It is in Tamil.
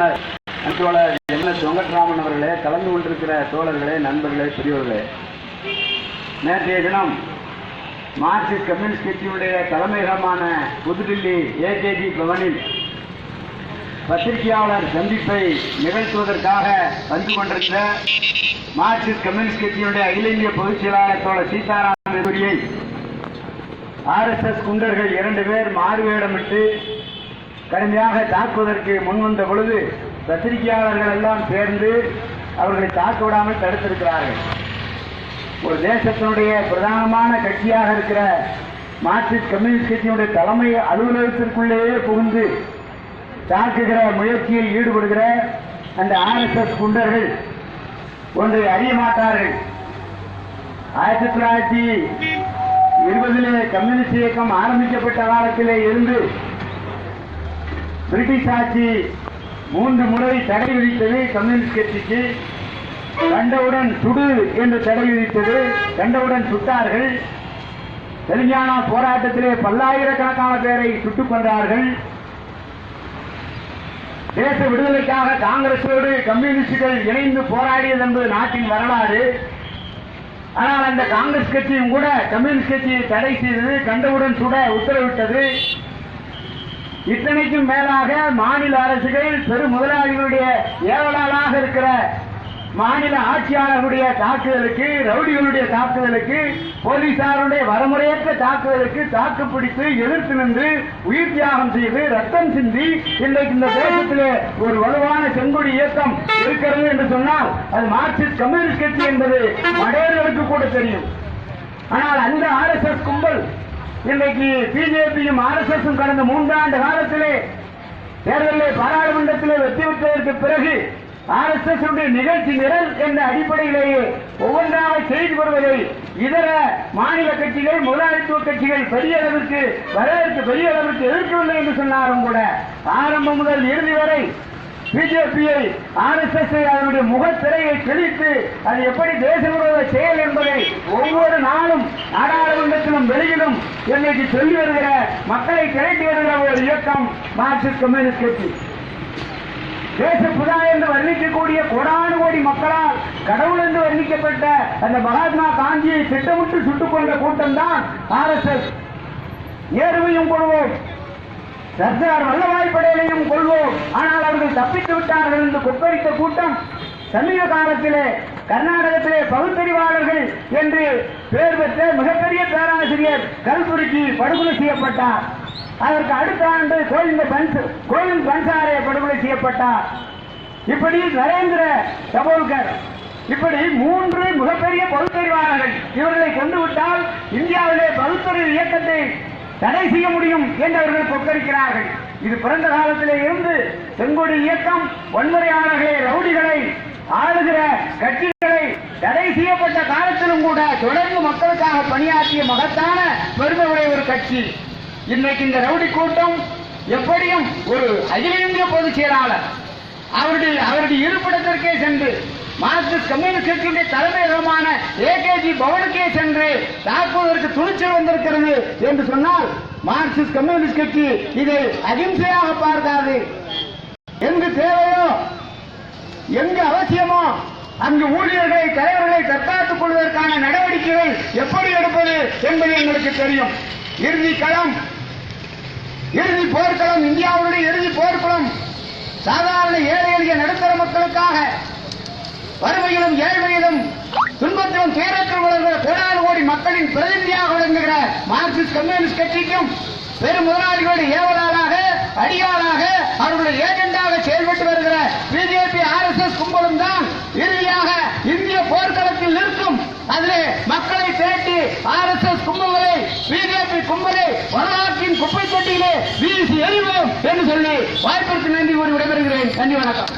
நிறுவனர் தோழர் எம்எஸ் வெங்கட்ராமன் அவர்களே, கலந்து கொண்டிருக்கிற தோழர்களே, நண்பர்களே, பெரியவர்களே, நேற்றைய தினம் மார்க்சிஸ்ட் கம்யூனிஸ்ட் கட்சியுடைய தலைமையகமான புதுடில்லி ஏகேஜி பவனில் பத்திரிகையாளர் சந்திப்பை நிகழ்த்துவதற்காக வந்து கொண்டிருந்த மார்க்சிஸ்ட் கம்யூனிஸ்ட் கட்சியினுடைய அகில இந்திய பொதுச் செயலாளர் தோழர் சீதாராம் யெச்சூரியை RSS குண்டர்கள் 2 பேர் மாறுவேடமிட்டு கடுமையாக தாக்குவதற்கு முன்வந்த பொழுது பத்திரிகையாளர்கள் எல்லாம் சேர்ந்து அவர்களை தாக்க விடாமல் தடுத்திருக்கிறார்கள். ஒரு தேசத்தினுடைய பிரதானமான கட்சியாக இருக்கிற மார்க்சிஸ்ட் கம்யூனிஸ்ட் கட்சியினுடைய தலைமை அலுவலகத்திற்குள்ளேயே புகுந்து தாக்குகிற முயற்சியில் ஈடுபடுகிற அந்த RSS குண்டர்கள் ஒன்றை அறிய மாட்டார்கள். 1920 கம்யூனிஸ்ட் இயக்கம் ஆரம்பிக்கப்பட்ட காலத்திலே இருந்து பிரிட்டிஷ் ஆட்சி 3 முறை தடை விதித்தது. கம்யூனிஸ்ட் கட்சிக்கு கண்டவுடன் சுடு என்று தடை விதித்தது. கண்டவுடன் சுட்டார்கள். தெலுங்கானா போராட்டத்திலே பல்லாயிரக்கணக்கான பேரை சுட்டுக் கொண்டார்கள். தேச விடுதலைக்காக காங்கிரஸோடு கம்யூனிஸ்டுகள் இணைந்து போராடியது என்பது நாட்டின் வரலாறு. ஆனால் அந்த காங்கிரஸ் கட்சியும் கூட கம்யூனிஸ்ட் கட்சியை தடை செய்தது, கண்டவுடன் சுட உத்தரவிட்டது. இத்தனைக்கும் மேலாக மாநில அரசுகள் பெரு முதலாளிகளுடைய ஏவலாளாக இருக்கிற மாநில ஆட்சியாளர்களுடைய தாக்குதலுக்கு, ரவுடிகளுடைய தாக்குதலுக்கு, போலீசாருடைய வரமுறையற்ற தாக்குதலுக்கு தாக்குப்பிடித்து எதிர்த்து நின்று உயிர் தியாகம் செய்து ரத்தம் சிந்தி இன்றைக்கு இந்த தேசத்திலே ஒரு வலுவான செங்கொடி இயக்கம் இருக்கிறது என்று சொன்னால் அது மார்க்சிஸ்ட் கம்யூனிஸ்ட் கட்சி என்பது மடையர்களுக்கு கூட தெரியும். ஆனால் அந்த RSS கும்பல் இன்றைக்கு பிஜேபியும் RSSம் கடந்த 3 ஆண்டு காலத்திலே தேர்தலில் பாராளுமன்றத்திலே வெற்றி பெற்றதற்கு பிறகு RSS நிகழ்ச்சி நிரல் என்ற அடிப்படையிலேயே ஒவ்வொன்றாக செய்து வருவதை இதர மாநில கட்சிகள், முதலாளித்துவ கட்சிகள் பெரிய அளவிற்கு எதிர்க்கவில்லை என்று சொன்னாலும் கூட ஆரம்பம் முதல் இறுதி வரை பிஜேபியை RSS அதனுடைய முகத்திரையை கிழித்து அது எப்படி தேச விரோத செயல் என்பதை ஒவ்வொரு நாளும் நாடாளுமன்றத்திலும் வெளியிலும் இன்னைக்கு சொல்லி வருகிற, மக்களை திரட்டி வருகிற ஒரு இயக்கம் மார்க்சிஸ்ட் கம்யூனிஸ்ட் கட்சி. தேசப்புதா என்று வர்ணிக்கக்கூடிய கோடானு கோடி மக்களால் கடவுள் என்று வர்ணிக்கப்பட்ட அந்த மகாத்மா காந்தியை திட்டமிட்டு சுட்டுக் கொண்ட கூட்டம் தான் RSS. நேருவையும் கொள்வோம், சர்தார் வல்லபாய் படேலையும் கொள்வோம், ஆனால் அவர்கள் தப்பித்து விட்டார்கள் என்று கொப்பரித்த கூட்டம் சமீப காலத்திலே கர்நாடகத்திலே பகுத்தறிவாளர்கள் என்று பெயர் பெற்ற மிகப்பெரிய பேராசிரியர் கல்புர்கி படுகொலை செய்யப்பட்டார். அதற்கு அடுத்த ஆண்டு கோவிந்த் பன்சாரே படுகொலை செய்யப்பட்டார். இப்படி நரேந்திர தபோல்கர், இப்படி 3 மிகப்பெரிய பகுத்தறிவாளர்கள். இவர்களை கொண்டுவிட்டால் இந்தியாவிலே பகுத்தறிவு இயக்கத்தை தடை செய்ய முடியும் என்று அவர்கள் கொக்கரிக்கிறார்கள். இது பிறந்த காலத்திலே இருந்து செங்கொடி இயக்கம் வன்முறையாளர்களை, ரவுடிகளை, ஆளுகிற கட்சிகளை தடை செய்யப்பட்ட காலத்திலும் கூட தொடர்ந்து மக்களுக்காக பணியாற்றிய மகத்தான பெருமை உடைய ஒரு கட்சி. இன்றைக்கு இந்த ரவுடி கூட்டம் எப்படியும் ஒரு அகில இந்திய பொதுச் செயலாளர் அவருடைய இருப்பிடத்திற்கே சென்று மார்க்சிஸ்ட் கம்யூனிஸ்ட் கட்சியுடைய தலைமையகமான ஏகேஜி பவனுக்கே சென்று தாக்குவதற்கு துணிச்சல் வந்திருக்கிறது என்று சொன்னால் மார்க்சிஸ்ட் கம்யூனிஸ்ட் கட்சி இதை அகிம்சையாக பார்க்காது. எங்கு தேவையோ, எங்கு அவசியமோ அங்கு ஊழியர்களை, தலைவர்களை தற்காத்துக் கொள்வதற்கான நடவடிக்கைகள் எப்படி எடுப்பது என்பது எங்களுக்கு தெரியும். இறுதி போர்க்களம், இந்தியாவுடைய இறுதி போர்க்களம் சாதாரண ஏழை எளிய நடுத்தர மக்களுக்காக வறுமையிலும் ஏழ்மையிலும் துன்பத்திலும் துயரத்தில் வளர்கிற கோடானு கோடி மக்களின் பிரதிநிதியாக விளங்குகிற மார்க்சிஸ்ட் கம்யூனிஸ்ட் கட்சிக்கும் பெரும் முதலாளிகளுடைய ஏவலாளாக, அடியாளாக, அவர்களுடைய ஏஜெண்டாக செயல்பட்டு வருகிற பிஜேபி RSS கும்பலும் தான் இறுதியாக இந்திய போர்க்களத்தில் நிற்கும். அதிலே மக்களை திரட்டி RSS கும்பலை, பிஜேபி கும்பலை வரலாற்றின் குப்பை தொட்டியிலே வீசி எறிவோம் என்று சொல்லி வாய்ப்பிற்கு நன்றி கூறி விடைபெறுகிறேன். நன்றி, வணக்கம்.